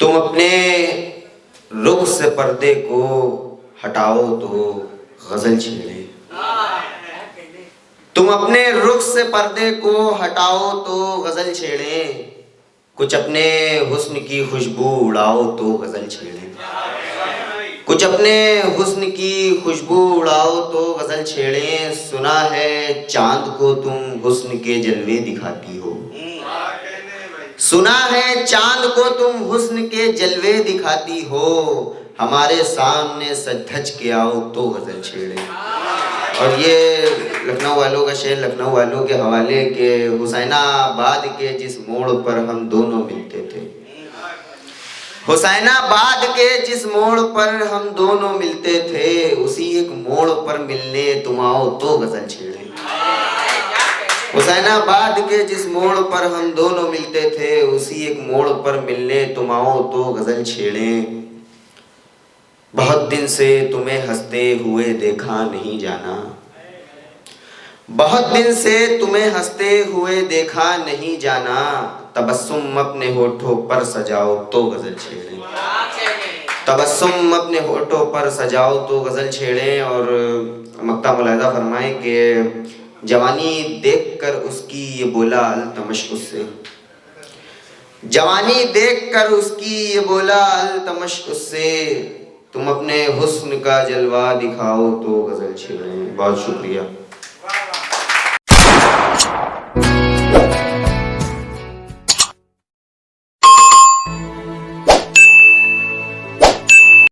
तुम अपने रुख से पर्दे को हटाओ तो गजल छेड़े। तुम अपने रुख से पर्दे को हटाओ तो गजल छेड़े। कुछ अपने हुस्न की खुशबू उड़ाओ तो गजल छेड़े। कुछ अपने हुस्न की खुशबू उड़ाओ तो गजल छेड़े। सुना है चांद को तुम हुस्न के जलवे दिखाती हो। सुना है चांद को तुम हुस्न के जलवे दिखाती हो। हमारे सामने सज धज के आओ तो गजल छेड़े। और ये लखनऊ वालों का शेर, लखनऊ वालों के हवाले के हुसैनाबाद के जिस मोड़ पर हम दोनों मिलते थे। हुसैनाबाद के जिस मोड़ पर हम दोनों मिलते थे, उसी एक मोड़ पर मिलने तुम आओ तो गजल छेड़े। हुसैनाबाद के जिस मोड़ पर हम दोनों मिलते थे, उसी एक मोड़ पर मिलने तुम आओ तो गजल छेड़े। बहुत दिन से तुम्हें हंसते हुए देखा नहीं जाना। बहुत दिन से तुम्हें हंसते हुए देखा नहीं जाना। तबस्सुम अपने होठों पर सजाओ तो गजल छेड़े। तबस्सुम अपने होठों पर सजाओ तो गजल छेड़े। और मक्ता मुलाहिज़ा फरमाए कि जवानी देखकर उसकी ये बोला अल्तमश उससे। जवानी देखकर उसकी ये बोला अल्तमश उससे। तुम अपने हुस्न का जलवा दिखाओ तो गजल छेड़े। बहुत शुक्रिया।